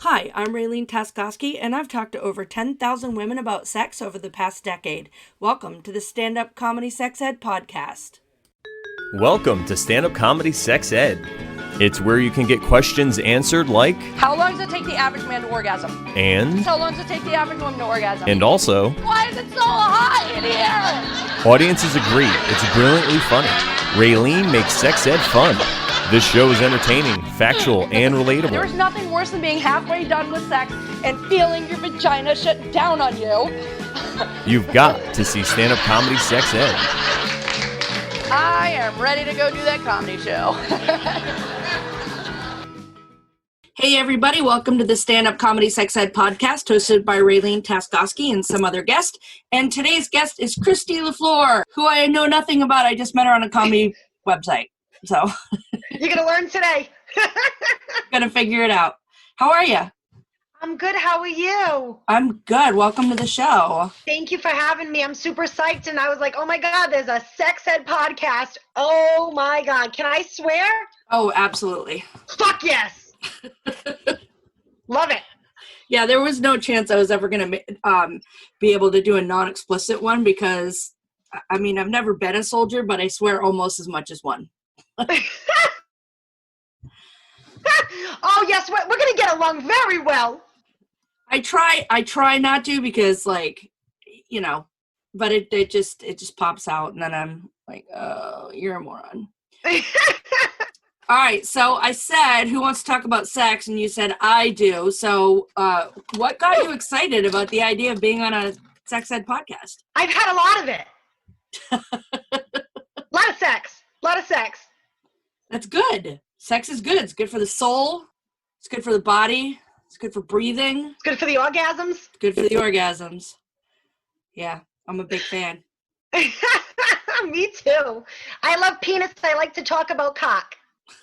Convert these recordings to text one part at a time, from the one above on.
Hi, I'm Raylene Taskoski, and I've talked to over 10,000 women about sex over the past decade. Welcome to the Stand-Up Comedy Sex Ed podcast. Welcome to Stand-Up Comedy Sex Ed. It's where you can get questions answered like, how long does it take the average man to orgasm? and, How long does it take the average woman to orgasm? and also, why is it so hot in here? audiences agree it's brilliantly funny. Raylene makes sex ed fun. This show is entertaining, factual, and relatable. There's nothing worse than being halfway done with sex and feeling your vagina shut down on you. You've got to see Stand-Up Comedy Sex Ed. I am ready to go do that comedy show. Hey everybody, welcome to the Stand-Up Comedy Sex Ed podcast hosted by Raylene Taskoski and some other guest. And today's guest is Kristy LeFluer, who I know nothing about. I just met her on a comedy website. So you're going to learn today. Gonna figure it out. How are you? I'm good. How are you? I'm good. Welcome to the show. Thank you for having me. I'm super psyched. And I was like, oh my God, there's a sex ed podcast. Oh my God. Can I swear? Oh, absolutely. Fuck yes. Love it. Yeah, there was no chance I was ever going to be able to do a non-explicit one because, I mean, I've never been a soldier, but I swear almost as much as one. Oh, yes. We're going to get along very well. I try not to because, like, you know, but it just pops out and then I'm like, oh, you're a moron. All right, so I said, who wants to talk about sex? And you said, I do. So what got you excited about the idea of being on a sex ed podcast? I've had a lot of it. A lot of sex. A lot of sex. That's good. Sex is good. It's good for the soul. It's good for the body. It's good for breathing. It's good for the orgasms. It's good for the orgasms. Yeah, I'm a big fan. Me too. I love penis. I like to talk about cock.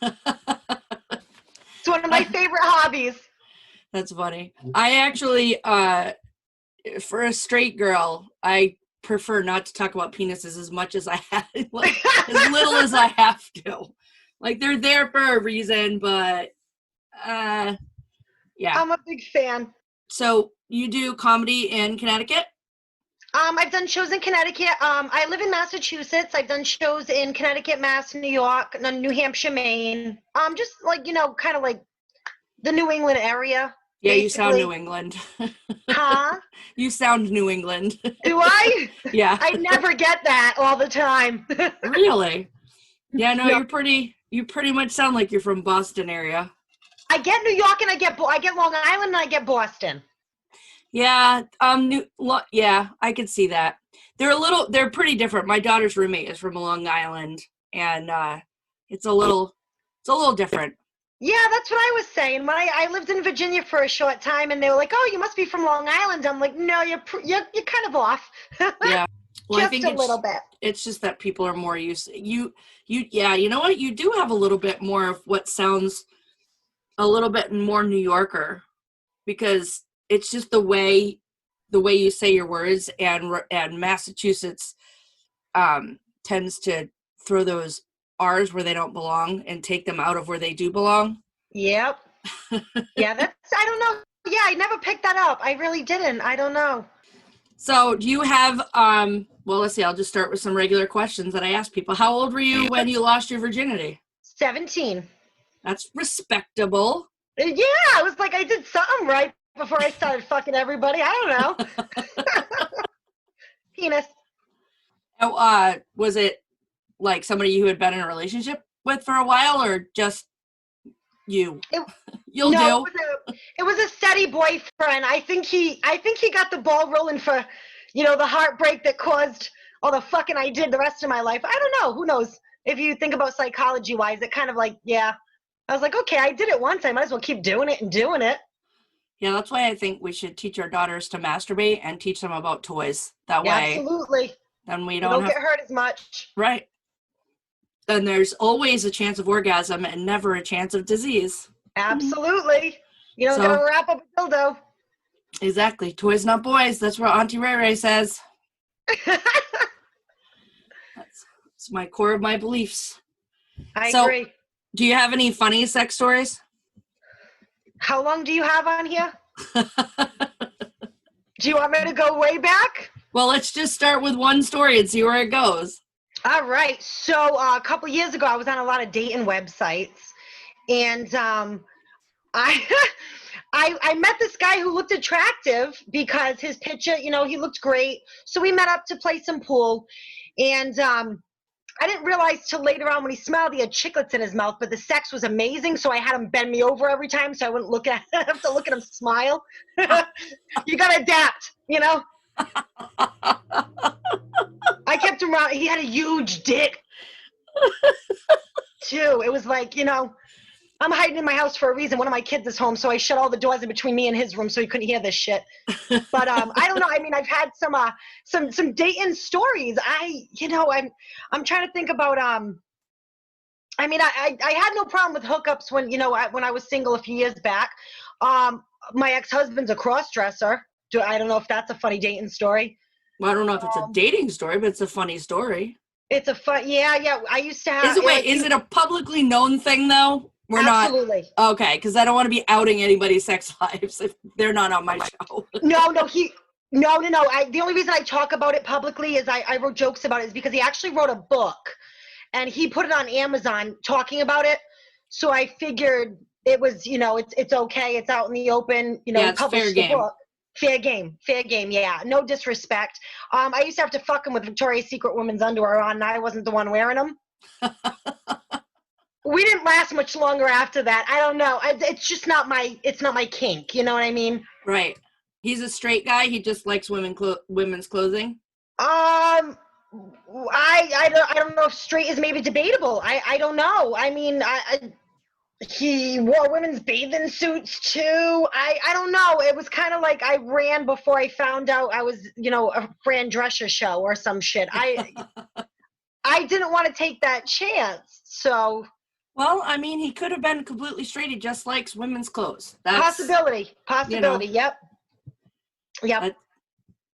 It's one of my favorite hobbies. That's funny. I actually, for a straight girl, I prefer not to talk about penises as much as I have, like, as little as I have to. Like, they're there for a reason, but, yeah. I'm a big fan. So, you do comedy in Connecticut? I've done shows in Connecticut. I live in Massachusetts. I've done shows in Connecticut, Mass, New York, New Hampshire, Maine. Just like, you know, kind of like the New England area. Yeah, basically. You sound New England. Huh? You sound New England. Do I? Yeah. I never get that all the time. Really? Yeah, no, Yeah. you pretty much sound like you're from Boston area. I get New York and I get Long Island and I get Boston. Yeah, yeah, I could see that. They're pretty different. My daughter's roommate is from Long Island, and it's a little different. Yeah, that's what I was saying. When I lived in Virginia for a short time, and they were like, "Oh, you must be from Long Island." I'm like, "No, you're kind of off." Yeah, well, just I think a little bit. It's just that people are more used to, yeah, you know what? You do have a little bit more of what sounds a little bit more New Yorker, because it's just the way you say your words, and Massachusetts tends to throw those R's where they don't belong and take them out of where they do belong. Yep. Yeah, I don't know. Yeah, I never picked that up. I really didn't. I don't know. So do you have, well, let's see, I'll just start with some regular questions that I ask people. How old were you when you lost your virginity? 17. That's respectable. Yeah, I was like, I did something right before I started fucking everybody. I don't know. Penis. Oh, was it like somebody you had been in a relationship with for a while, or just you? You'll do. It was a steady boyfriend. I think he got the ball rolling for, you know, the heartbreak that caused all the fucking I did the rest of my life. I don't know. Who knows? If you think about psychology wise, it kind of like, yeah. I was like, okay, I did it once. I might as well keep doing it and doing it. Yeah, that's why I think we should teach our daughters to masturbate and teach them about toys. That way, absolutely. Then we don't get hurt as much. Right. Then there's always a chance of orgasm and never a chance of disease. Absolutely. You don't gotta wrap up a dildo. Exactly. Toys, not boys. That's what Auntie Ray Ray says. That's my core of my beliefs. I agree. Do you have any funny sex stories? How long do you have on here? Do you want me to go way back? Well, let's just start with one story and see where it goes. All right. So a couple years ago, I was on a lot of dating websites, and I I met this guy who looked attractive because his picture, you know, he looked great. So we met up to play some pool, and I didn't realize till later on when he smiled, he had chiclets in his mouth, but the sex was amazing. So I had him bend me over every time so I wouldn't have to look at him smile. You got to adapt, you know? I kept him around. He had a huge dick, too. It was like, you know, I'm hiding in my house for a reason. One of my kids is home, so I shut all the doors in between me and his room so he couldn't hear this shit. But I don't know. I mean, I've had some dating stories. I'm trying to think about. I mean, I had no problem with hookups when I was single a few years back. My ex-husband's a cross-dresser. I don't know if that's a funny dating story. Well, I don't know if it's a dating story, but it's a funny story. It's a fun. Yeah. I used to have. Is it a publicly known thing though? Absolutely. Not okay, because I don't want to be outing anybody's sex lives if they're not on my show. No. The only reason I talk about it publicly is I wrote jokes about it is because he actually wrote a book, and he put it on Amazon talking about it. So I figured it was, it's okay. It's out in the open. Yeah, it's fair game. Book. Fair game. Yeah. No disrespect. I used to have to fuck him with Victoria's Secret women's underwear on, and I wasn't the one wearing them. We didn't last much longer after that. I don't know. It's just not my kink. You know what I mean? Right. He's a straight guy. He just likes women's clothing. I don't know if straight is maybe debatable. I don't know. I mean, he wore women's bathing suits too. I don't know. It was kind of like I ran before I found out I was, a Fran Drescher show or some shit. I didn't want to take that chance. So. Well, I mean, he could have been completely straight. He just likes women's clothes. Possibility. Yep.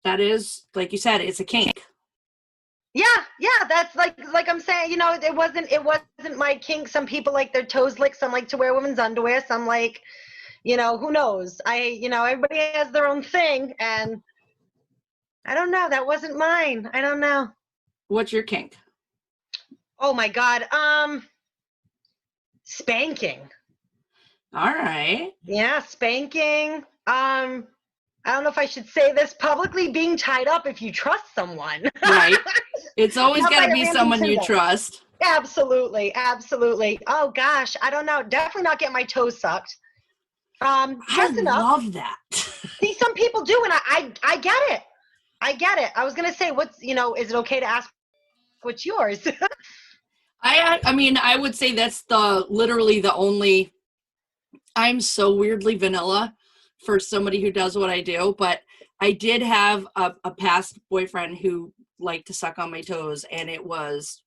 That is, like you said, it's a kink. Yeah. That's like I'm saying, it wasn't my kink. Some people like their toes licked. Some like to wear women's underwear. Some like, who knows? Everybody has their own thing, and I don't know. That wasn't mine. I don't know. What's your kink? Oh my God. Spanking. All right. Yeah, spanking. I don't know if I should say this publicly. Being tied up if you trust someone. Right. It's always got to be someone you trust. Absolutely. Oh gosh, I don't know. Definitely not getting my toes sucked. Just enough. Love that. See, some people do, and I get it. I was gonna say, is it okay to ask what's yours? I mean, I would say that's literally the only. I'm so weirdly vanilla for somebody who does what I do, but I did have a past boyfriend who liked to suck on my toes, and it was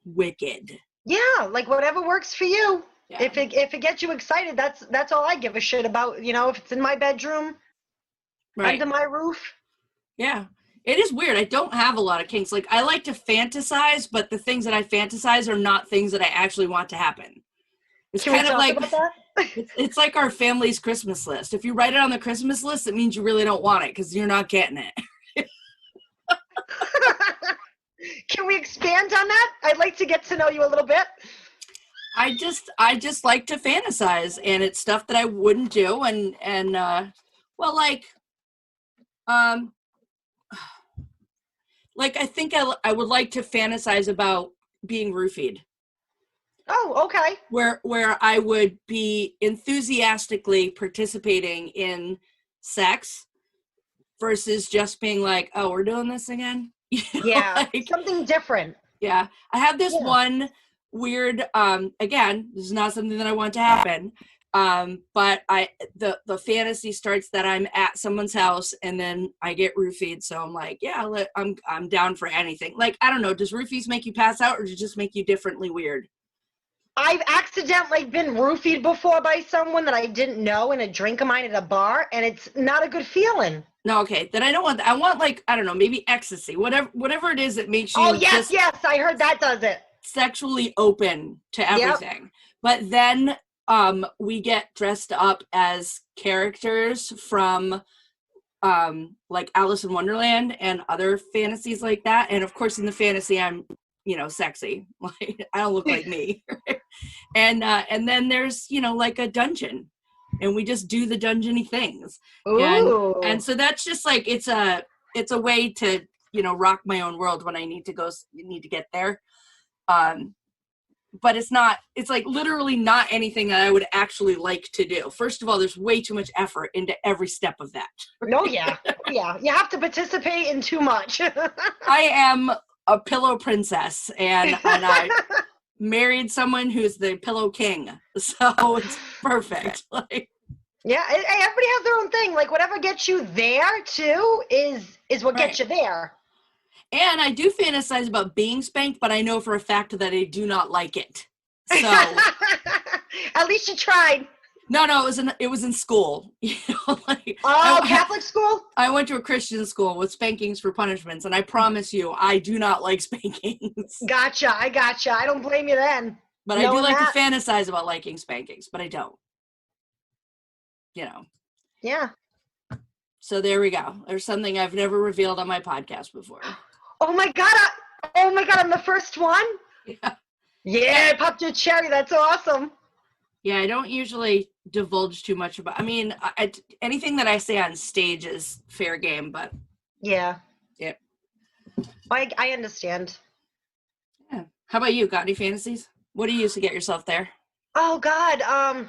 wicked. Yeah, like whatever works for you. Yeah. If it gets you excited, that's all I give a shit about. If it's in my bedroom, right, under my roof. Yeah. It is weird. I don't have a lot of kinks. Like, I like to fantasize, but the things that I fantasize are not things that I actually want to happen. It's kind of like it's like our family's Christmas list. If you write it on the Christmas list, it means you really don't want it because you're not getting it. Can we expand on that? I'd like to get to know you a little bit. I just like to fantasize, and it's stuff that I wouldn't do, Like, I think I would like to fantasize about being roofied. Oh, okay. Where I would be enthusiastically participating in sex versus just being like, oh, we're doing this again? Yeah, like, something different. Yeah. I have this one weird, again, this is not something that I want to happen. But the fantasy starts that I'm at someone's house and then I get roofied. So I'm like, yeah, I'm down for anything. Like, I don't know. Does roofies make you pass out or does it just make you differently weird? I've accidentally been roofied before by someone that I didn't know in a drink of mine at a bar, and it's not a good feeling. No, okay. Then I don't want that. I want, like, I don't know, maybe ecstasy, whatever it is that makes you. Oh, yes. I heard that does it. Sexually open to everything. Yep. But then we get dressed up as characters from like Alice in Wonderland and other fantasies like that. And of course in the fantasy I'm, sexy. Like I don't look like me. And then there's, like a dungeon, and we just do the dungeony things. Ooh. And so that's just like it's a way to, rock my own world when I need to get there. But it's like literally not anything that I would actually like to do. First of all, there's way too much effort into every step of that. Oh yeah. Yeah. You have to participate in too much. I am a pillow princess, and I married someone who's the pillow king. So it's perfect. Like, yeah, everybody has their own thing. Like whatever gets you there too is what gets you there. And I do fantasize about being spanked, but I know for a fact that I do not like it. So at least you tried. No, it was in school. Catholic school? I went to a Christian school with spankings for punishments, and I promise you, I do not like spankings. Gotcha. I gotcha. I don't blame you then. But I do like to fantasize about liking spankings, but I don't. Yeah. So there we go. There's something I've never revealed on my podcast before. Oh my God, I'm the first one? Yeah, I popped your cherry. That's awesome. Yeah, I don't usually divulge too much about, anything that I say on stage is fair game, but. Yeah. Yeah. I understand. Yeah. How about you? Got any fantasies? What do you use to get yourself there? Oh God.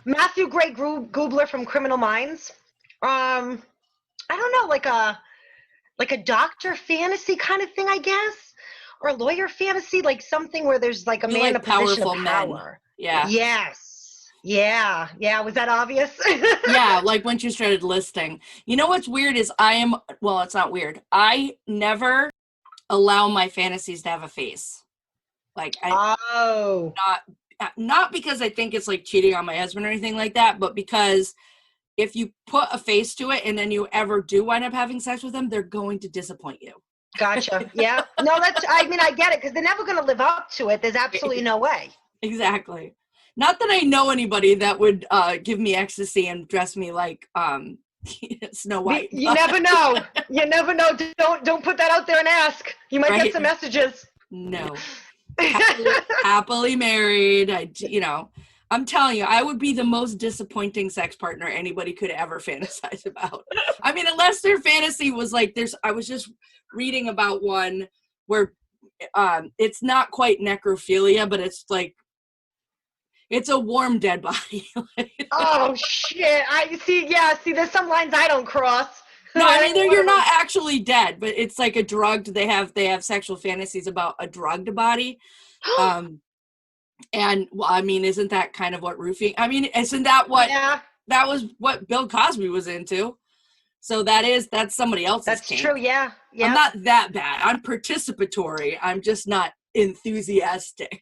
Matthew Gray Gubler from Criminal Minds. I don't know, like a doctor fantasy kind of thing, I guess, or a lawyer fantasy, like something where there's like a man in a position of power. Yeah. Yes. Yeah. Was that obvious? Yeah. Like when you started listing, what's weird is it's not weird. I never allow my fantasies to have a face. Like not because I think it's like cheating on my husband or anything like that, but because if you put a face to it and then you ever do wind up having sex with them, they're going to disappoint you. Gotcha. Yeah. No, I get it, because they're never going to live up to it. There's absolutely no way. Exactly. Not that I know anybody that would give me ecstasy and dress me like Snow White. You never know. You never know. Don't put that out there and ask. You might get some messages. No. Happily married. I'm telling you, I would be the most disappointing sex partner anybody could ever fantasize about. Unless their fantasy was like I was just reading about one where it's not quite necrophilia, but it's like, it's a warm dead body. Oh shit. See, there's some lines I don't cross. No, you're not actually dead, but it's like a drugged, they have sexual fantasies about a drugged body. And isn't that kind of what roofing? Isn't that what that was what Bill Cosby was into? So that's somebody else's. That's kink. true. Yeah. I'm not that bad. I'm participatory. I'm just not enthusiastic.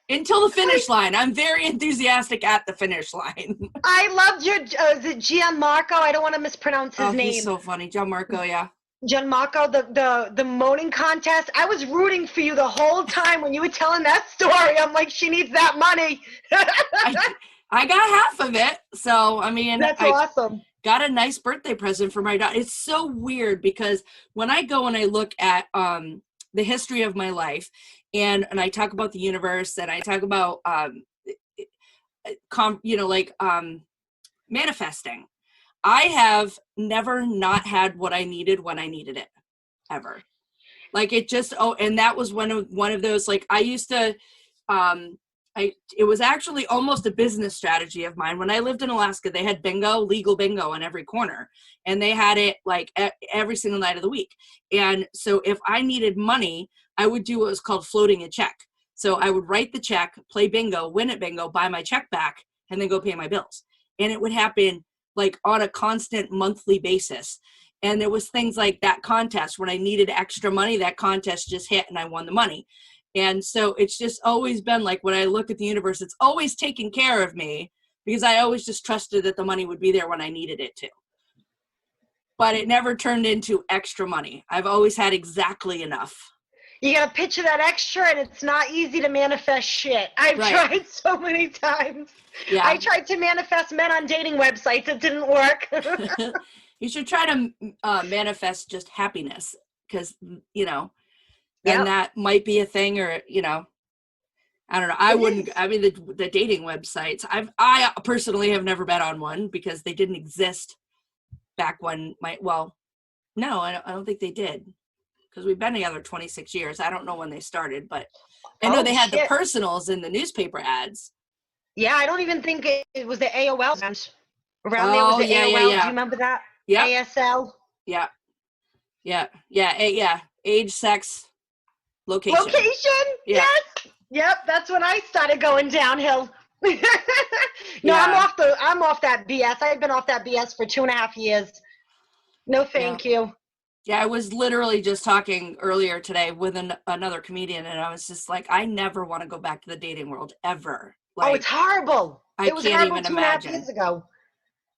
Until the finish line. I'm very enthusiastic at the finish line. I loved your, is it Gianmarco? I don't want to mispronounce his name. He's so funny. Gianmarco, yeah. Gianmarco, the moaning contest. I was rooting for you the whole time when you were telling that story. I'm like, she needs that money. I got half of it. So, that's awesome. Got a nice birthday present for my daughter. It's so weird because when I go and I look at the history of my life, and I talk about the universe, and I talk about manifesting. I have never not had what I needed when I needed it, ever. Like it just and that was one of those, like I used to it was actually almost a business strategy of mine. When I lived in Alaska, they had legal bingo on every corner, and they had it like every single night of the week. And so if I needed money, I would do what was called floating a check. So I would write the check, play bingo, win at bingo, buy my check back, and then go pay my bills. And it would happen like on a constant monthly basis. And there was things like that contest when I needed extra money, that contest just hit and I won the money. And so it's just always been like, when I look at the universe, it's always taken care of me because I always just trusted that the money would be there when I needed it to. But it never turned into extra money. I've always had exactly enough. You got to picture that extra, and it's not easy to manifest shit. I've tried so many times. Yeah. I tried to manifest men on dating websites. It didn't work. You should try to manifest just happiness, because, you know, then Yep. that might be a thing, or, you know, I don't know. I wouldn't. I mean, the dating websites. I personally have never been on one because they didn't exist back when no, I don't think they did, because we've been together 26 years. I don't know when they started, but I know they had the personals in the newspaper ads. Yeah, I don't even think it was the AOL. Around there was the AOL. Yeah. Do you remember that? Yeah. ASL. Yeah. Age, sex, location. Yeah. Yes. Yep. That's when I started going downhill. No, Yeah. I'm off that BS. I've been off that BS for 2.5 years. No, thank you. Yeah, I was literally just talking earlier today with another comedian, and I was just like, I never want to go back to the dating world ever. Like, it's horrible. It was can't horrible even 2.5 imagine. years ago.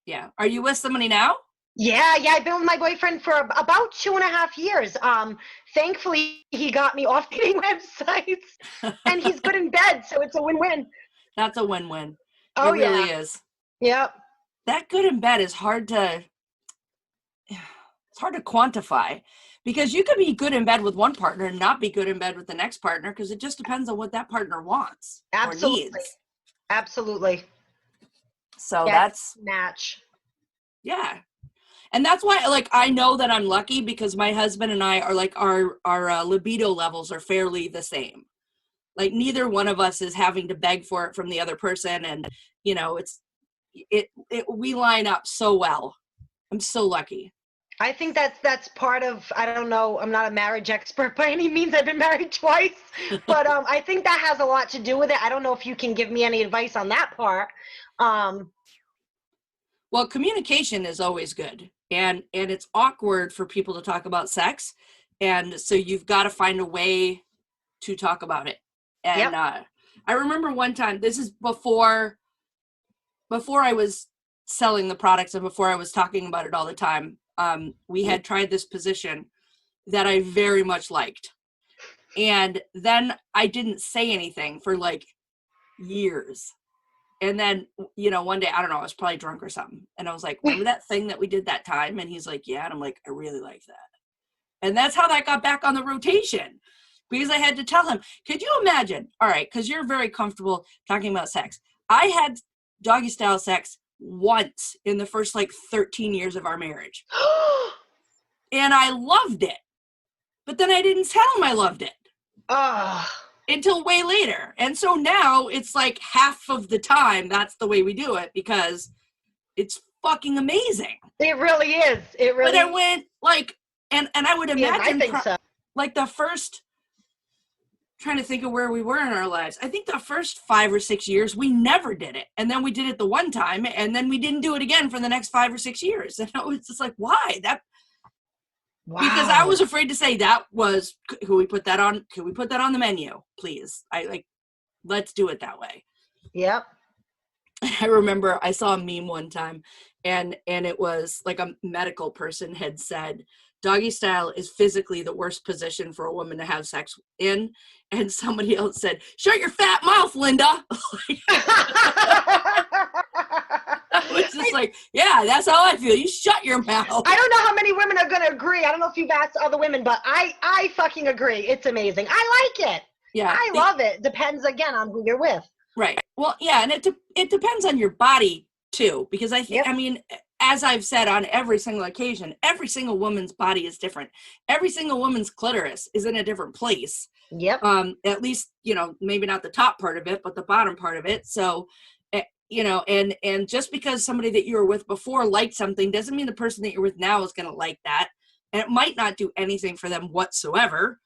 Yeah. Are you with somebody now? Yeah. I've been with my boyfriend for about 2.5 years. Thankfully, he got me off dating websites, and he's good in bed, so it's a win-win. That's a win-win. Oh, it really is. Yep. That good in bed is hard to quantify, because you could be good in bed with one partner and not be good in bed with the next partner, because it just depends on what that partner wants or needs. Absolutely. So that's match. Yeah. And that's why, like, I know that I'm lucky, because my husband and I are like, our libido levels are fairly the same. Like, neither one of us is having to beg for it from the other person. And, you know, we line up so well. I'm so lucky. I think that's part of, I don't know, I'm not a marriage expert by any means. I've been married twice, but I think that has a lot to do with it. I don't know if you can give me any advice on that part. Well, communication is always good, and it's awkward for people to talk about sex, and so you've got to find a way to talk about it. And I remember one time, this is before I was selling the products and before I was talking about it all the time. We had tried this position that I very much liked. And then I didn't say anything for like years. And then, you know, one day, I don't know, I was probably drunk or something. And I was like, remember that thing that we did that time? And he's like, yeah. And I'm like, I really like that. And that's how that got back on the rotation, because I had to tell him. Could you imagine? All right, because you're very comfortable talking about sex. I had doggy style sex once in the first like 13 years of our marriage. And I loved it. But then I didn't tell him I loved it until way later. And so now it's like half of the time that's the way we do it, because it's fucking amazing. It really is. It really. But I went like, and I would imagine, I think so. Like the first, trying to think of where we were in our lives, I think the first 5 or 6 years we never did it, and then we did it the one time, and then we didn't do it again for the next 5 or 6 years. And I was just like, why? Wow. Because I was afraid to say that was, could we put that on the menu, please? Let's do it that way. Yep. I remember I saw a meme one time, and it was like a medical person had said, doggy style is physically the worst position for a woman to have sex in. And somebody else said, shut your fat mouth, Linda. I was just like, yeah, that's how I feel. You shut your mouth. I don't know how many women are going to agree. I don't know if you've asked other women, but I fucking agree. It's amazing. I like it. Yeah. I love it. Depends, again, on who you're with. Right. Well, yeah, and it depends on your body, too, because I think, I mean, as I've said on every single occasion, every single woman's body is different. Every single woman's clitoris is in a different place. Yep. At least, you know, maybe not the top part of it, but the bottom part of it. So, you know, and just because somebody that you were with before liked something doesn't mean the person that you're with now is going to like that. And it might not do anything for them whatsoever.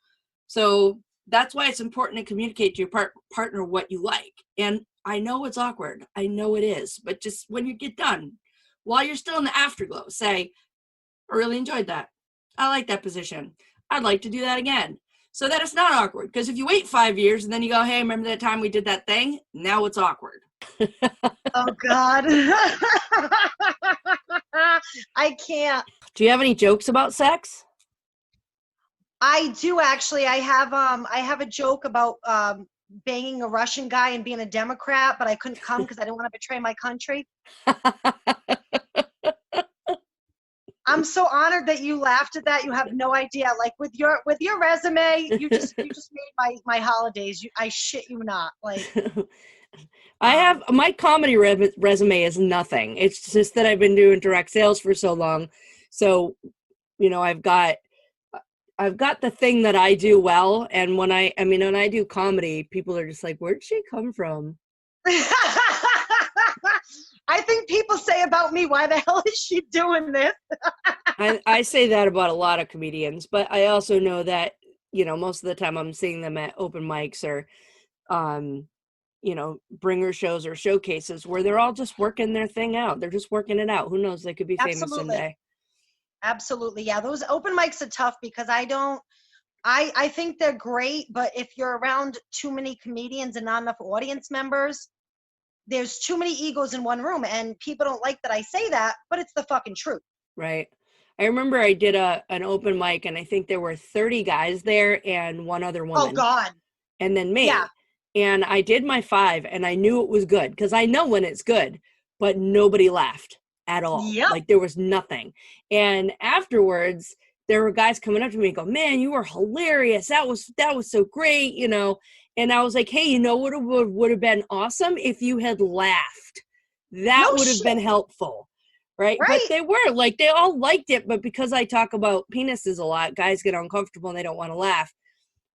So that's why it's important to communicate to your partner what you like. And I know it's awkward. I know it is. But just when you get done, while you're still in the afterglow, say, I really enjoyed that. I like that position. I'd like to do that again. So that it's not awkward. Because if you wait 5 years and then you go, hey, remember that time we did that thing? Now it's awkward. Oh, God. I can't. Do you have any jokes about sex? I do actually. I have a joke about banging a Russian guy and being a Democrat, but I couldn't come because I didn't want to betray my country. I'm so honored that you laughed at that. You have no idea. Like with your resume, you just made my holidays. I shit you not. Like I have my comedy resume is nothing. It's just that I've been doing direct sales for so long. So, you know, I've got the thing that I do well. And when when I do comedy, people are just like, where'd she come from? I think people say about me, why the hell is she doing this? I say that about a lot of comedians, but I also know that, you know, most of the time I'm seeing them at open mics or, you know, bringer shows or showcases where they're all just working their thing out. They're just working it out. Who knows? They could be famous someday. Absolutely. Yeah. Those open mics are tough because I think they're great, but if you're around too many comedians and not enough audience members, there's too many egos in one room, and people don't like that I say that, but it's the fucking truth. Right. I remember I did an open mic and I think there were 30 guys there and one other woman. Oh God. And then me. Yeah. And I did my 5 and I knew it was good because I know when it's good, but nobody laughed at all. Yep. Like there was nothing. And afterwards there were guys coming up to me and go, man, you were hilarious. That was so great, you know? And I was like, hey, you know what would have been awesome if you had laughed. That would have been helpful. Right? But they were like, they all liked it. But because I talk about penises a lot, guys get uncomfortable and they don't want to laugh.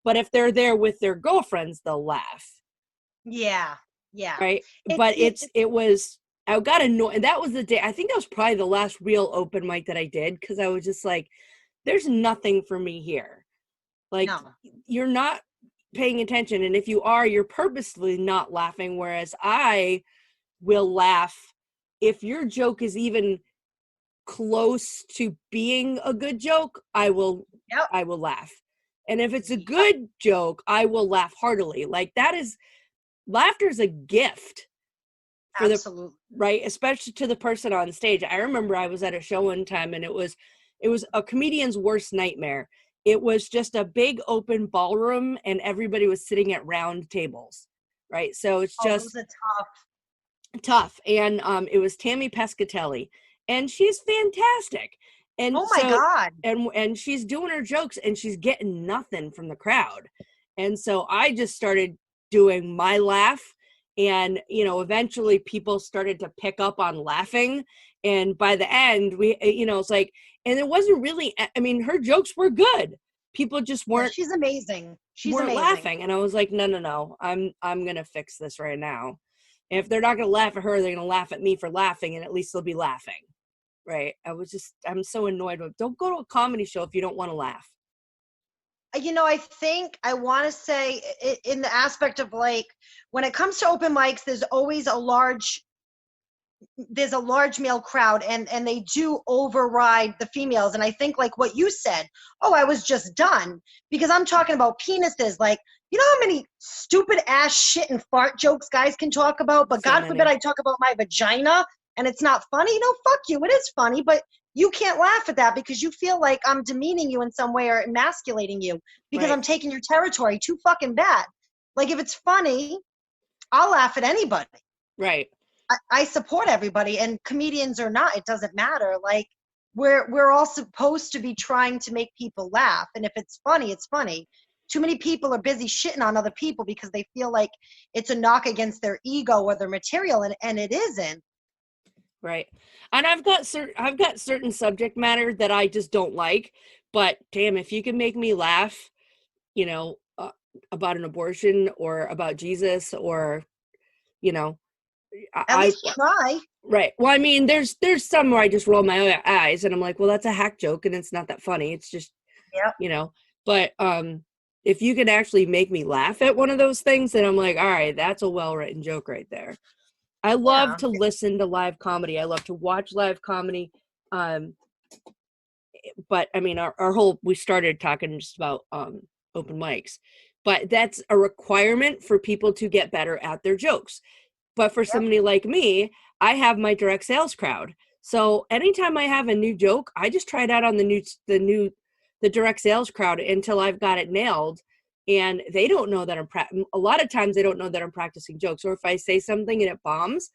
But if they're there with their girlfriends, they'll laugh. Yeah. Yeah. Right. But I got annoyed. And that was the day, I think that was probably the last real open mic that I did. Cause I was just like, there's nothing for me here. Like you're not paying attention. And if you are, you're purposely not laughing. Whereas I will laugh if your joke is even close to being a good joke. I will laugh. And if it's a good joke, I will laugh heartily. Like laughter is a gift for right? Especially to the person on stage. I remember I was at a show one time and it was a comedian's worst nightmare. It was just a big open ballroom and everybody was sitting at round tables. Right. So it's just those are tough. And it was Tammy Pescatelli and she's fantastic. And oh my God. And she's doing her jokes and she's getting nothing from the crowd. And so I just started doing my laugh and, you know, eventually people started to pick up on laughing. And by the end, we, you know, it's like, and it wasn't really, I mean, her jokes were good. People just weren't. She's amazing. She's amazing. Laughing. And I was like, no. I'm going to fix this right now. And if they're not going to laugh at her, they're going to laugh at me for laughing. And at least they'll be laughing. Right. I'm so annoyed with, don't go to a comedy show if you don't want to laugh. You know, I want to say in the aspect of like, when it comes to open mics, there's always a large male crowd and they do override the females. And I think like what you said, I was just done because I'm talking about penises. Like, you know how many stupid ass shit and fart jokes guys can talk about, but God forbid I talk about my vagina and it's not funny. No, fuck you. It is funny, but you can't laugh at that because you feel like I'm demeaning you in some way or emasculating you because I'm taking your territory too fucking bad. Like if it's funny, I'll laugh at anybody. Right. I support everybody, and comedians or not, it doesn't matter. Like we're all supposed to be trying to make people laugh. And if it's funny, it's funny. Too many people are busy shitting on other people because they feel like it's a knock against their ego or their material, and it isn't. Right. And I've got certain subject matter that I just don't like, but damn, if you can make me laugh, you know, about an abortion or about Jesus or, you know, at least try. Right. Well, I mean, there's some where I just roll my eyes and I'm like, well, that's a hack joke and it's not that funny. It's just, you know, but if you can actually make me laugh at one of those things, then I'm like, all right, that's a well-written joke right there. I love to listen to live comedy. I love to watch live comedy. But I mean, we started talking just about open mics, but that's a requirement for people to get better at their jokes. But for somebody like me, I have my direct sales crowd. So anytime I have a new joke, I just try it out on the the direct sales crowd until I've got it nailed. And they don't know that a lot of times they don't know that I'm practicing jokes. Or if I say something and it bombs,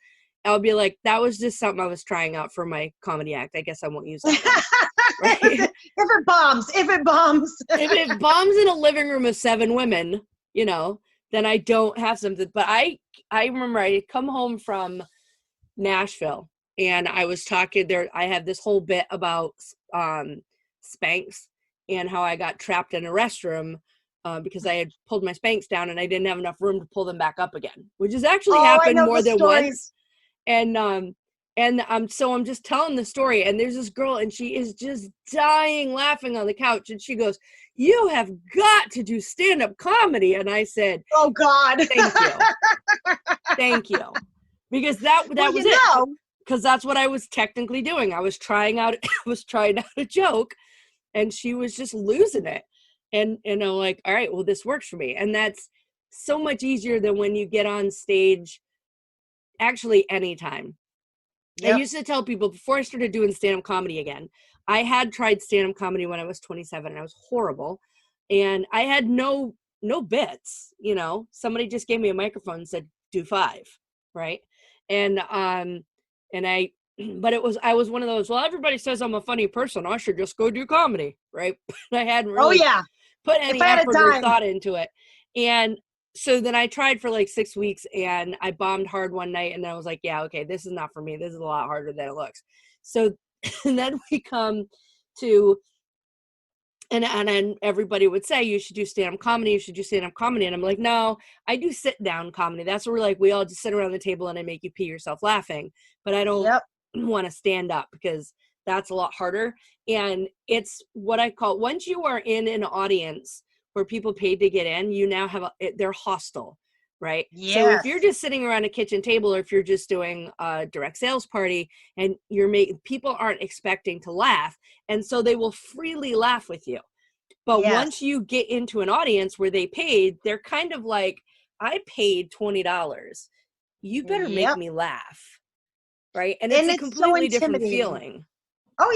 I'll be like, that was just something I was trying out for my comedy act. I guess I won't use that. Right? If it bombs. If it bombs in a living room of 7 women, you know, then I don't have something. But I remember I come home from Nashville and I was talking there. I had this whole bit about Spanx and how I got trapped in a restroom because I had pulled my Spanx down and I didn't have enough room to pull them back up again, which has actually happened more than once. And so I'm just telling the story, and there's this girl and she is just dying laughing on the couch, and she goes, "You have got to do stand-up comedy." And I said, "Oh God, thank you." Thank you. Because that was it. Because that's what I was technically doing. I was trying out a joke, and she was just losing it. And I'm like, all right, well, this works for me. And that's so much easier than when you get on stage, actually anytime. Yep. I used to tell people before I started doing stand-up comedy again, I had tried stand-up comedy when I was 27 and I was horrible. And I had no bits, you know. Somebody just gave me a microphone and said, do 5, right? And I was one of those, well, everybody says I'm a funny person, I should just go do comedy, right? I hadn't really put any effort or thought into it. And so then I tried for like 6 weeks and I bombed hard one night, and then I was like, yeah, okay, this is not for me. This is a lot harder than it looks. So and then we come to, and then everybody would say, you should do stand-up comedy, you should do stand-up comedy. And I'm like, no, I do sit-down comedy. That's where like we all just sit around the table and I make you pee yourself laughing. But I don't want to stand up because that's a lot harder. And it's what I call, once you are in an audience where people paid to get in, you now have they're hostile, right? Yes. So if you're just sitting around a kitchen table, or if you're just doing a direct sales party and people aren't expecting to laugh, and so they will freely laugh with you. But once you get into an audience where they paid, they're kind of like, I paid $20. You better make me laugh. Right? And it's a completely different feeling. Oh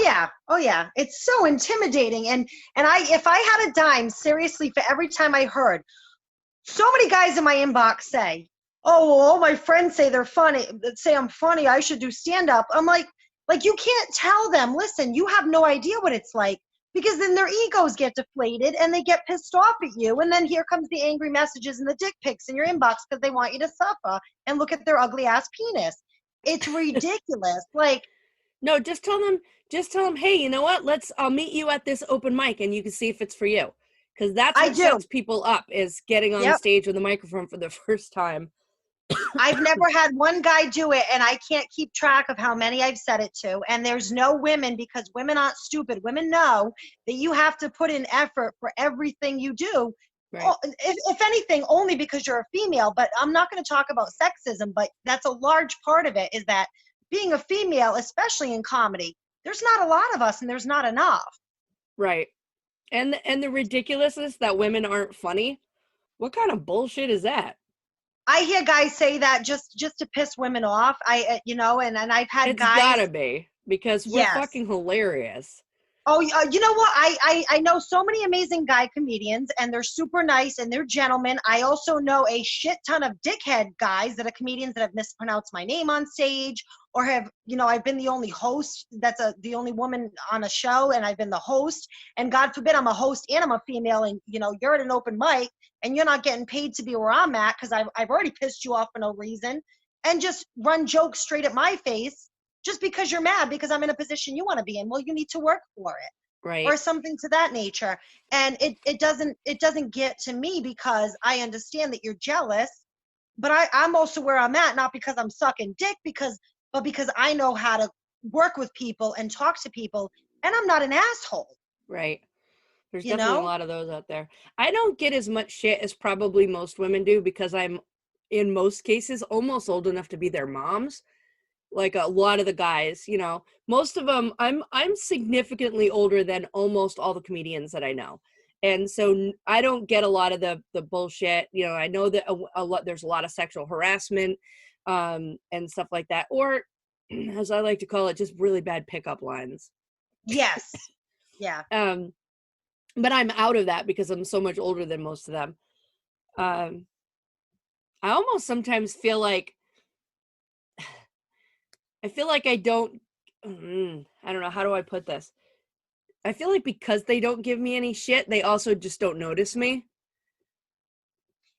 yeah. It's so intimidating. And if I had a dime, seriously, for every time I heard so many guys in my inbox say, oh, all my friends say they're funny, say I'm funny, I should do stand-up. I'm like you can't tell them, listen, you have no idea what it's like, because then their egos get deflated and they get pissed off at you. And then here comes the angry messages and the dick pics in your inbox because they want you to suffer and look at their ugly ass penis. It's ridiculous. Like, no, just tell them, hey, you know what? I'll meet you at this open mic and you can see if it's for you. Because that's what sets people up, is getting on stage with a microphone for the first time. I've never had one guy do it, and I can't keep track of how many I've said it to. And there's no women, because women aren't stupid. Women know that you have to put in effort for everything you do. Right. If anything, only because you're a female. But I'm not going to talk about sexism, but that's a large part of it, is that being a female, especially in comedy, there's not a lot of us and there's not enough. Right. And the ridiculousness that women aren't funny. What kind of bullshit is that? I hear guys say that just to piss women off. And I've had guys. It's gotta be, because we're fucking hilarious. Oh, you know what? I know so many amazing guy comedians, and they're super nice and they're gentlemen. I also know a shit ton of dickhead guys that are comedians that have mispronounced my name on stage, or have, I've been the only host that's the only woman on a show, and I've been the host. And God forbid I'm a host and I'm a female, and you're at an open mic and you're not getting paid to be where I'm at because I've already pissed you off for no reason, and just run jokes straight at my face. Just because you're mad because I'm in a position you want to be in. Well, you need to work for it. Right. Or something to that nature. And it doesn't get to me, because I understand that you're jealous, but I'm also where I'm at, not because I'm sucking dick, but because I know how to work with people and talk to people, and I'm not an asshole. Right. There's definitely a lot of those out there. I don't get as much shit as probably most women do, because I'm, in most cases, almost old enough to be their moms. Like a lot of the guys, most of them, I'm significantly older than almost all the comedians that I know. And so I don't get a lot of the bullshit. I know that there's a lot of sexual harassment and stuff like that. Or, as I like to call it, just really bad pickup lines. Yes. Yeah. but I'm out of that because I'm so much older than most of them. I almost sometimes feel like I don't, I don't know, how do I put this? I feel like because they don't give me any shit, they also just don't notice me.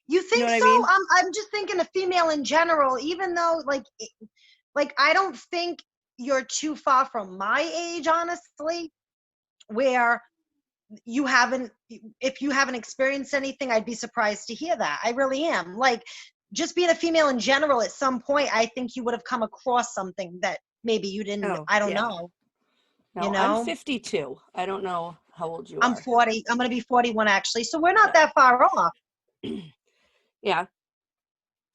You You know think what I so? mean? I'm just thinking a female in general, even though like I don't think you're too far from my age, honestly, where you haven't, if you haven't experienced anything, I'd be surprised to hear that. I really am. Like, just being a female in general, at some point, I think you would have come across something that maybe you didn't, Oh, I don't yeah. know. No, You I'm know? 52. I don't know how old you I'm are. 40. I'm going to be 41 actually. So we're not Yeah. that far off. Yeah.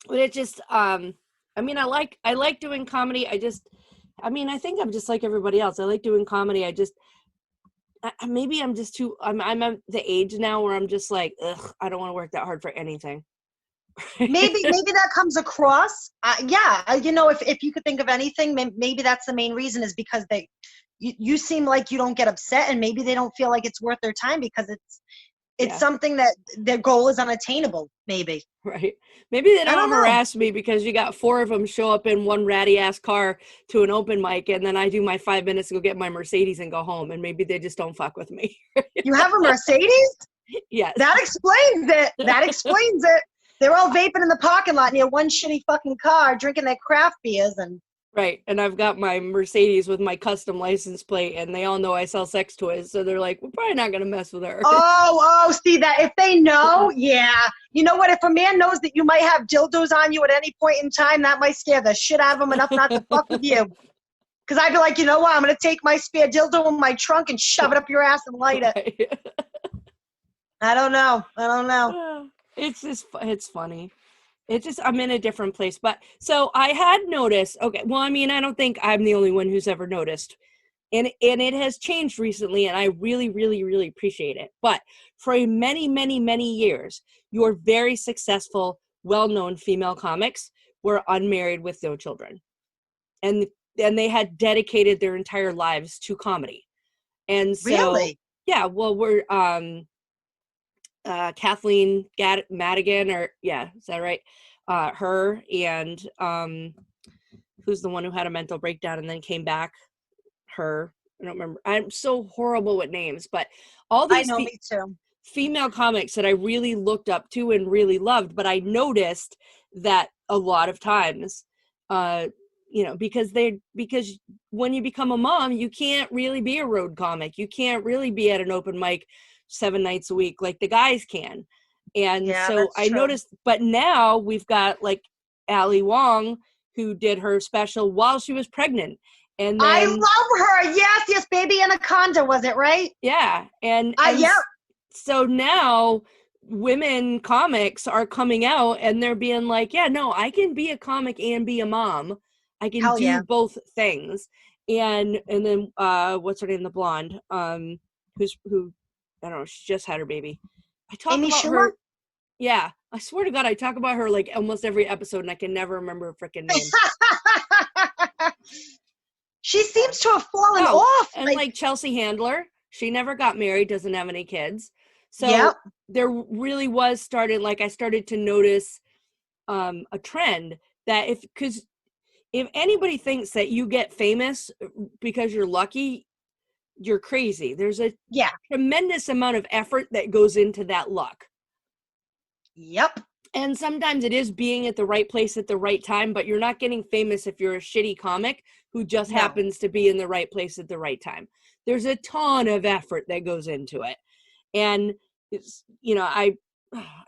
But it just, I mean, I like doing comedy. I think I'm just like everybody else. I like doing comedy. Maybe I'm just too, I'm at the age now where I'm just like, ugh, I don't want to work that hard for anything. Maybe that comes across. Yeah, if you could think of anything, maybe that's the main reason, is because you seem like you don't get upset, and maybe they don't feel like it's worth their time because it's Yeah. something that their goal is unattainable. Maybe. Right. Maybe they I don't don't know. harass me because you got 4 of them show up in one ratty ass car to an open mic, and then I do my 5 minutes to go get my Mercedes and go home, and maybe they just don't fuck with me. You have a Mercedes? Yes. That explains it. That explains it. They're all vaping in the parking lot near one shitty fucking car, drinking their craft beers, and Right. And I've got my Mercedes with my custom license plate, and they all know I sell sex toys. So they're like, we're probably not going to mess with her. see that? If they know, yeah. You know what? If a man knows that you might have dildos on you at any point in time, that might scare the shit out of him enough not to fuck with you. Because I'd be like, you know what? I'm going to take my spare dildo in my trunk and shove it up your ass and light it. Right. I don't know. It's funny. It's just, I'm in a different place. But so I had noticed, okay, well, I mean, I don't think I'm the only one who's ever noticed. And it has changed recently, and I really, really, really appreciate it. But for many, many, many years, your very successful, well-known female comics were unmarried with no children. And they had dedicated their entire lives to comedy. And so, Really? yeah, well, we're, Kathleen Madigan, or yeah, is that right? Her and who's the one who had a mental breakdown and then came back? Her, I don't remember. I'm so horrible with names, but all I these know, me too. female comics that I really looked up to and really loved, but I noticed that a lot of times, because when you become a mom, you can't really be a road comic. You can't really be at an open mic 7 nights a week like the guys can. And Yeah, so that's I true. noticed, but now we've got like Ali Wong, who did her special while she was pregnant. And I then, love her. Yes, Baby Anaconda, was it, right? yeah. And Yeah. so now women comics are coming out and they're being like, yeah, no, I can be a comic and be a mom. I can Hell do yeah. both things. And then what's her name, the blonde, who I don't know, she just had her baby. I talk Amy about Schumer? her. Yeah, I swear to God, I talk about her like almost every episode, and I can never remember her freaking name. She seems to have fallen off. And like Chelsea Handler, she never got married, doesn't have any kids. So Yep. there really was I started to notice a trend that because if anybody thinks that you get famous because you're lucky, you're crazy. There's a tremendous amount of effort that goes into that luck. Yep. And sometimes it is being at the right place at the right time, but you're not getting famous if you're a shitty comic who just happens to be in the right place at the right time. There's a ton of effort that goes into it. And it's, I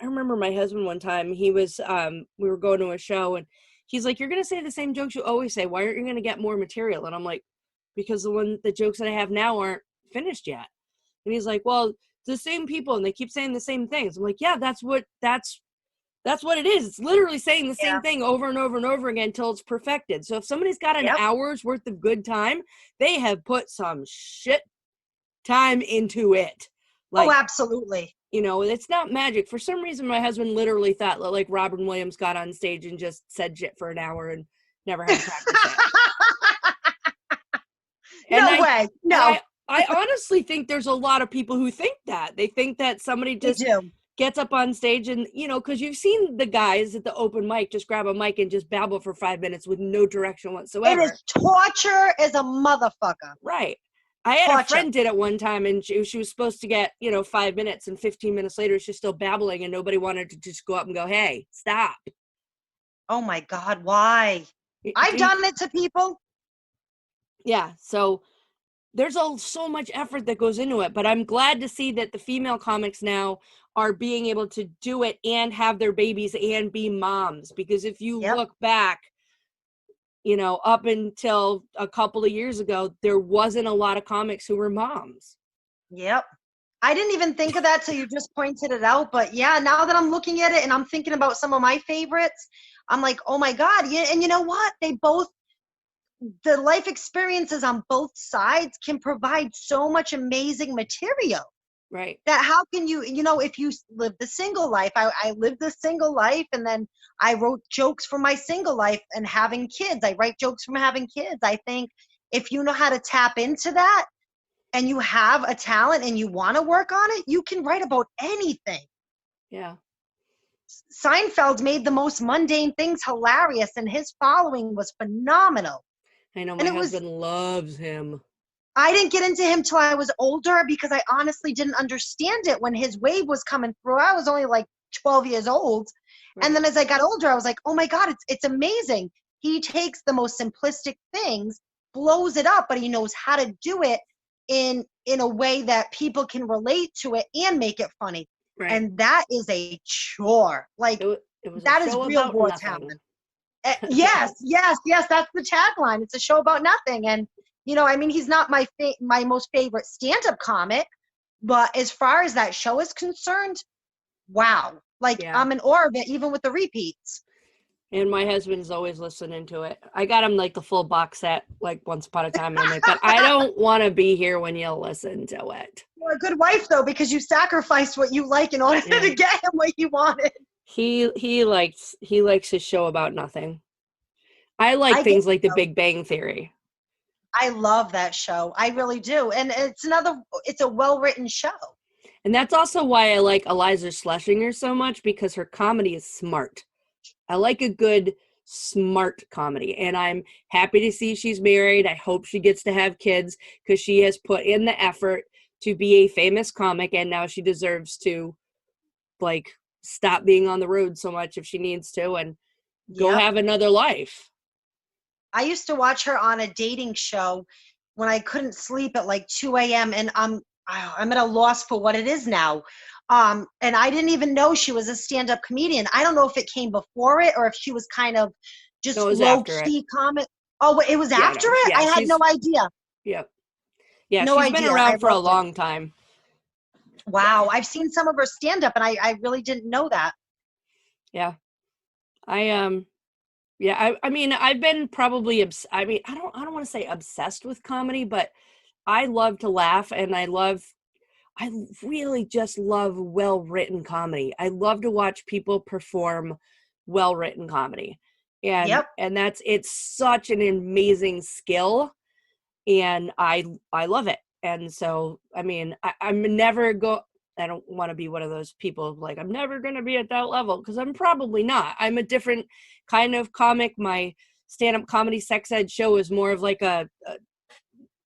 remember my husband one time, he was, we were going to a show and he's like, you're going to say the same jokes you always say. Why aren't you going to get more material? And I'm like, because the jokes that I have now aren't finished yet. And he's like, well, it's the same people and they keep saying the same things. I'm like, yeah, that's what it is. It's literally saying the same thing over and over and over again until it's perfected. So if somebody's got an hour's worth of good time, they have put some shit time into it. Like, absolutely. It's not magic. For some reason, my husband literally thought that like Robin Williams got on stage and just said shit for an hour and never had to practice it. No way. No. I honestly think there's a lot of people who think that. They think that somebody They just do. gets up on stage and, because you've seen the guys at the open mic just grab a mic and just babble for 5 minutes with no direction It whatsoever. is torture as a motherfucker. Right. I had a Torture. friend did it one time, and she was supposed to get, 5 minutes, and 15 minutes later, she's still babbling, and nobody wanted to just go up and go, hey, stop. Oh my God, why? I've done it to people. Yeah, so there's so much effort that goes into it, but I'm glad to see that the female comics now are being able to do it and have their babies and be moms, because if you Yep. look back, up until a couple of years ago, there wasn't a lot of comics who were moms. Yep. I didn't even think of that till you just pointed it out. But yeah, now that I'm looking at it and I'm thinking about some of my favorites, I'm like, oh my God. Yeah, and you know what? The life experiences on both sides can provide so much amazing material. Right. That how can you, if you live the single life, I lived the single life, and then I wrote jokes from my single life and having kids. I write jokes from having kids. I think if you know how to tap into that and you have a talent and you want to work on it, you can write about anything. Yeah. Seinfeld made the most mundane things hilarious, and his following was phenomenal. I know my husband loves him. I didn't get into him till I was older because I honestly didn't understand it when his wave was coming through. I was only like 12 years old. Right. And then as I got older, I was like, oh my God, it's amazing. He takes the most simplistic things, blows it up, but he knows how to do it in a way that people can relate to it and make it funny. Right. And that is a chore. Like, it was that is real war talent. Yes, that's the tagline. It's a show about nothing. And he's not my most favorite stand-up comic, but as far as that show is concerned, wow. Like, yeah. I'm in awe of it, even with the repeats. And my husband's always listening to it. I got him like the full box set, like Once Upon a Time, and I'm like, but I don't want to be here when you listen to it. You're a good wife, though, because you sacrificed what you like in order to get him what he wanted. He likes his show about nothing. I like things like The Big Bang Theory. I love that show. I really do. And it's a well-written show. And that's also why I like Eliza Schlesinger so much, because her comedy is smart. I like a good, smart comedy. And I'm happy to see she's married. I hope she gets to have kids, because she has put in the effort to be a famous comic. And now she deserves to, stop being on the road so much if she needs to and go have another life. I used to watch her on a dating show when I couldn't sleep at 2 a.m. and I'm at a loss for what it is now. And I didn't even know she was a stand-up comedian. I don't know if it came before it or if she was kind of just low-key comic. Oh, it was after it? Yeah, I had no idea. Yep. Yeah, she's been around for a long time. Wow. I've seen some of her stand-up and I really didn't know that. Yeah. Yeah, I mean, I've been probably, I don't want to say obsessed with comedy, but I love to laugh, and I really just love well-written comedy. I love to watch people perform well-written comedy. And it's such an amazing skill, and I love it. And so, I mean, I don't want to be one of those people like, I'm never going to be at that level, because I'm probably not. I'm a different kind of comic. My stand-up comedy sex ed show is more of like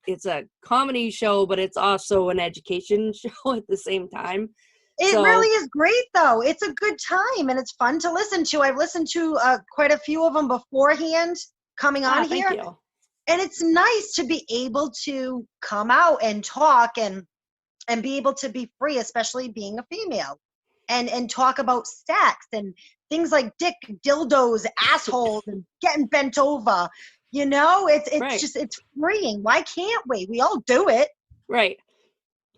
it's a comedy show, but it's also an education show at the same time. It really is great, though. It's a good time, and it's fun to listen to. I've listened to quite a few of them beforehand coming on here. Thank you. And it's nice to be able to come out and talk and be able to be free, especially being a female, and talk about sex and things like dick, dildos, assholes, and getting bent over. It's right. Just, it's freeing. Why can't we? We all do it. Right.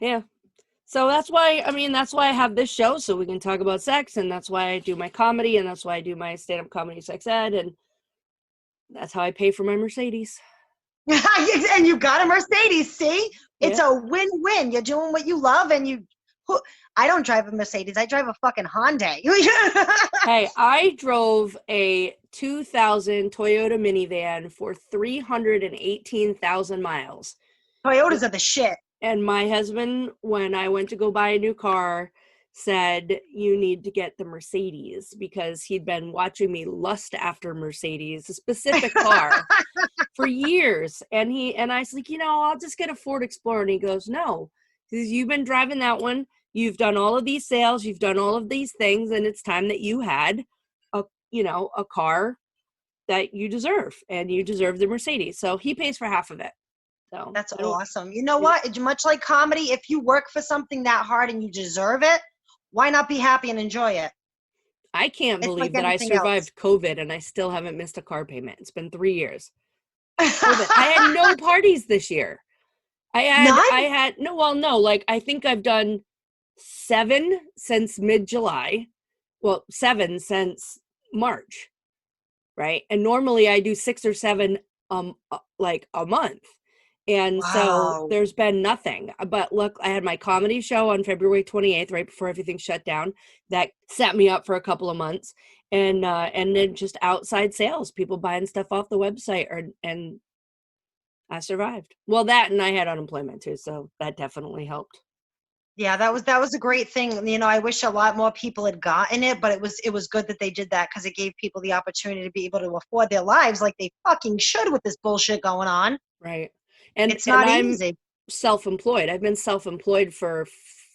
Yeah. So that's why I have this show, so we can talk about sex, and that's why I do my comedy, and that's why I do my stand-up comedy sex ed, and that's how I pay for my Mercedes. And you got a Mercedes, see? It's a win-win. You're doing what you love, and I don't drive a Mercedes. I drive a fucking Hyundai. Hey, I drove a 2000 Toyota minivan for 318,000 miles. Toyotas are the shit. And my husband, when I went to go buy a new car, said, you need to get the Mercedes, because he'd been watching me lust after Mercedes, a specific car, for years. And I was like, I'll just get a Ford Explorer. And he goes, no, because you've been driving that one. You've done all of these sales. You've done all of these things. And it's time that you had a car that you deserve, and you deserve the Mercedes. So he pays for half of it. So that's awesome. You know what? Much like comedy, if you work for something that hard and you deserve it, why not be happy and enjoy it? I can't believe that I survived COVID and I still haven't missed a car payment. It's been 3 years. COVID. I had no parties this year. I think I've done 7 since mid-July. Well, 7 since March. Right? And normally I do 6 or 7 like a month. And so there's been nothing. But look, I had my comedy show on February 28th, right before everything shut down. That set me up for a couple of months. And then just outside sales, people buying stuff off the website, and I survived. Well, that, and I had unemployment too, so that definitely helped. Yeah, that was a great thing. I wish a lot more people had gotten it, but it was good that they did that, because it gave people the opportunity to be able to afford their lives like they fucking should with this bullshit going on. Right. And it's not I'm easy. Self-employed. I've been self-employed for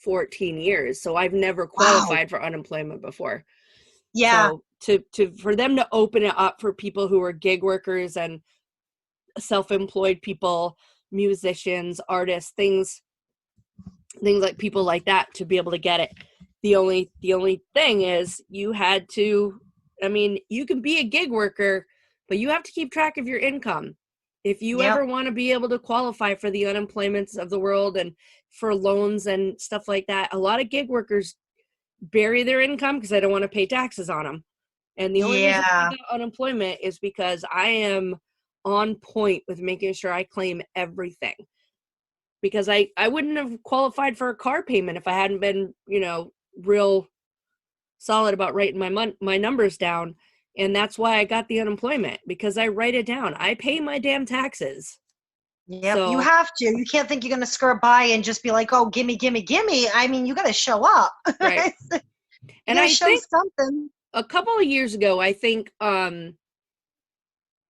14 years, so I've never qualified for unemployment before. Yeah. So for them to open it up for people who are gig workers and self-employed people, musicians, artists, things like people like that, to be able to get it. The only thing is you had to, you can be a gig worker, but you have to keep track of your income. If you ever want to be able to qualify for the unemployments of the world and for loans and stuff like that, a lot of gig workers bury their income because they don't want to pay taxes on them. And the only reason I got unemployment is because I am on point with making sure I claim everything. Because I wouldn't have qualified for a car payment if I hadn't been, real solid about writing my numbers down. And that's why I got the unemployment, because I write it down. I pay my damn taxes. Yep, so, you have to. You can't think you're going to skirt by and just be like, oh, gimme. You got to show up. Right. And I think something. A couple of years ago, I think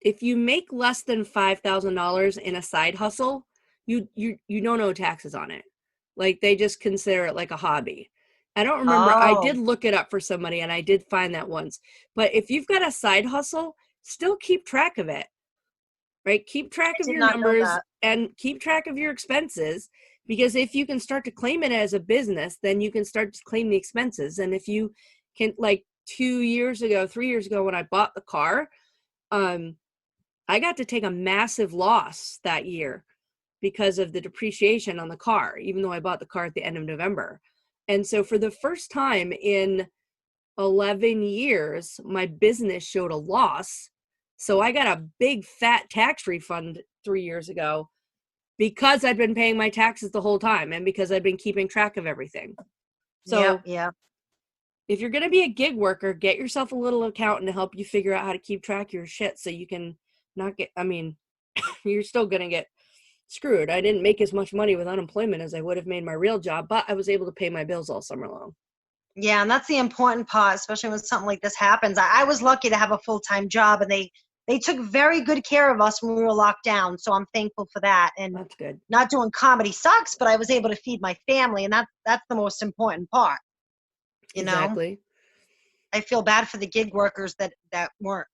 if you make less than $5,000 in a side hustle, you don't owe taxes on it. Like, they just consider it like a hobby. I don't remember. I did look it up for somebody, and I did find that once. But if you've got a side hustle, still keep track of it, right? Keep track of your numbers and keep track of your expenses, because if you can start to claim it as a business, then you can start to claim the expenses. And if you can, like 3 years ago, when I bought the car, I got to take a massive loss that year because of the depreciation on the car, even though I bought the car at the end of November. And so for the first time in 11 years, my business showed a loss. So I got a big fat tax refund 3 years ago because I'd been paying my taxes the whole time and because I'd been keeping track of everything. So if you're going to be a gig worker, get yourself a little accountant to help you figure out how to keep track of your shit so you can not get, you're still going to get screwed. I didn't make as much money with unemployment as I would have made my real job, but I was able to pay my bills all summer long. Yeah, and that's the important part, especially when something like this happens. I was lucky to have a full-time job, and they took very good care of us when we were locked down, so I'm thankful for that. And that's good. Not doing comedy sucks, but I was able to feed my family, and that's the most important part. You know? I feel bad for the gig workers that weren't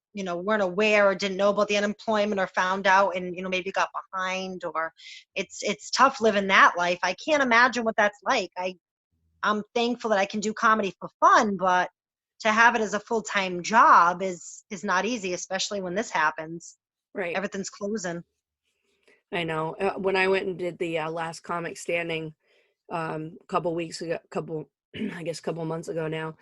aware or didn't know about the unemployment or found out and, maybe got behind, or it's tough living that life. I can't imagine what that's like. I'm thankful that I can do comedy for fun, but to have it as a full-time job is not easy, especially when this happens. Right. Everything's closing. I know. When I went and did the last comic standing a couple months ago now,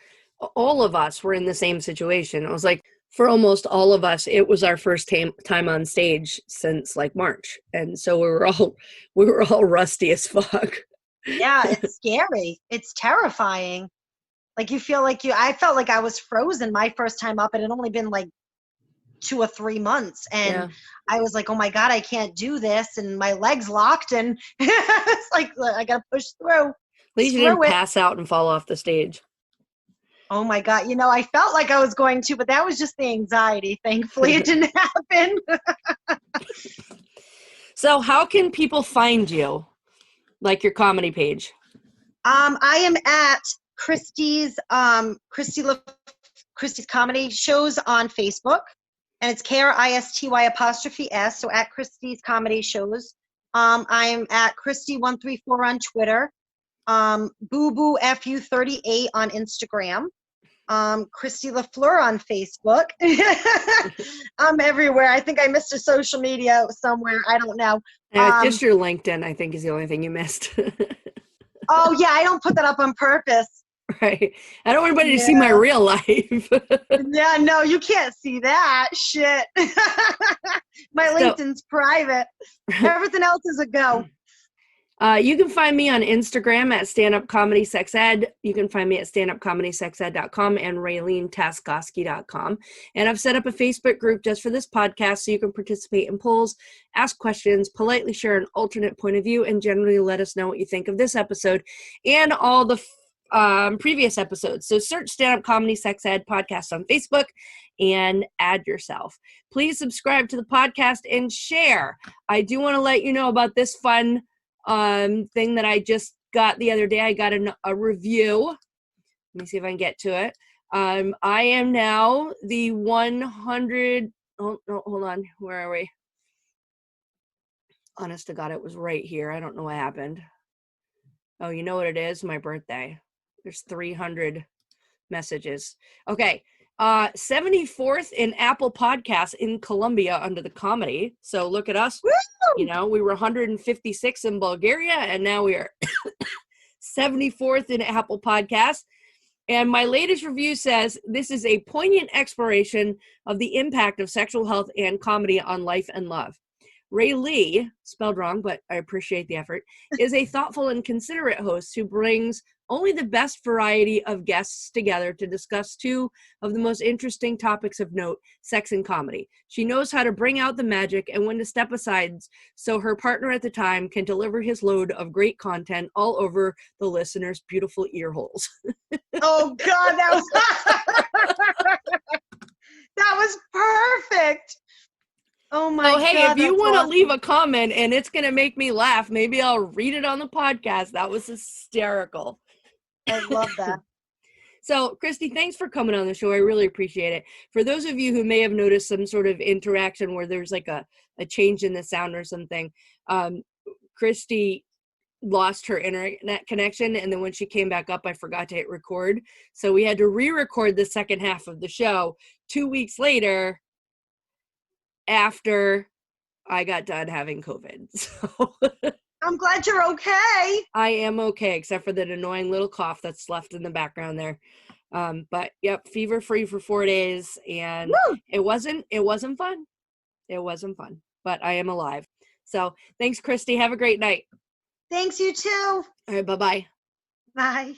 all of us were in the same situation. It was like, for almost all of us, it was our first time on stage since like March. And so we were all rusty as fuck. Yeah, it's scary. It's terrifying. Like I felt like I was frozen my first time up. It had only been like 2 or 3 months. And Yeah. I was like, oh my God, I can't do this. And my legs locked, and it's like, I got to push through. At least you Screw didn't it. pass out and fall off the stage. Oh my God. I felt like I was going to, but that was just the anxiety. Thankfully, it didn't happen. So how can people find you? Like your comedy page? I am at Kristy's comedy shows on Facebook, and it's KRISTY''S, so at Kristy's comedy shows. I'm at Kristy134 on Twitter, Boo Boo FU38 on Instagram, Kristy LeFluer on Facebook. I'm everywhere. I think I missed a social media somewhere. I don't know. Just your LinkedIn, I think, is the only thing you missed. Oh yeah, I don't put that up on purpose. Right. I don't want anybody to see my real life. Yeah, no, you can't see that shit. My LinkedIn's private. Everything else is a go. You can find me on Instagram at standupcomedysexed. You can find me at standupcomedysexed.com and RayleneTaskoski.com. And I've set up a Facebook group just for this podcast so you can participate in polls, ask questions, politely share an alternate point of view, and generally let us know what you think of this episode and all the previous episodes. So search Stand Up Comedy Sex Ed Podcast on Facebook and add yourself. Please subscribe to the podcast and share. I do want to let you know about this fun thing that I just got the other day. I got a review. Let me see if I can get to it. I am now the 100. Oh, no, hold on. Where are we? Honest to God, it was right here. I don't know what happened. Oh, you know what it is? My birthday. There's 300 messages. Okay. 74th in Apple Podcasts in Colombia under the comedy. So look at us. Woo! We were 156 in Bulgaria, and now we are 74th in Apple Podcasts. And my latest review says, this is a poignant exploration of the impact of sexual health and comedy on life and love. Raylene, spelled wrong, but I appreciate the effort, is a thoughtful and considerate host who brings only the best variety of guests together to discuss two of the most interesting topics of note, sex and comedy. She knows how to bring out the magic and when to step aside so her partner at the time can deliver his load of great content all over the listener's beautiful ear holes. Oh God, that was perfect. Oh my God. Hey, if you want to awesome. leave a comment and it's going to make me laugh, maybe I'll read it on the podcast. That was hysterical. I love that. So, Kristy, thanks for coming on the show. I really appreciate it. For those of you who may have noticed some sort of interaction where there's like a change in the sound or something, Kristy lost her internet connection, and then when she came back up, I forgot to hit record. So we had to re-record the second half of the show 2 weeks later after I got done having COVID. So I'm glad you're okay. I am okay, except for that annoying little cough that's left in the background there. But yep, fever free for 4 days, and Woo! it wasn't fun. It wasn't fun, but I am alive. So thanks, Kristy. Have a great night. Thanks, you too. All right, bye-bye. Bye.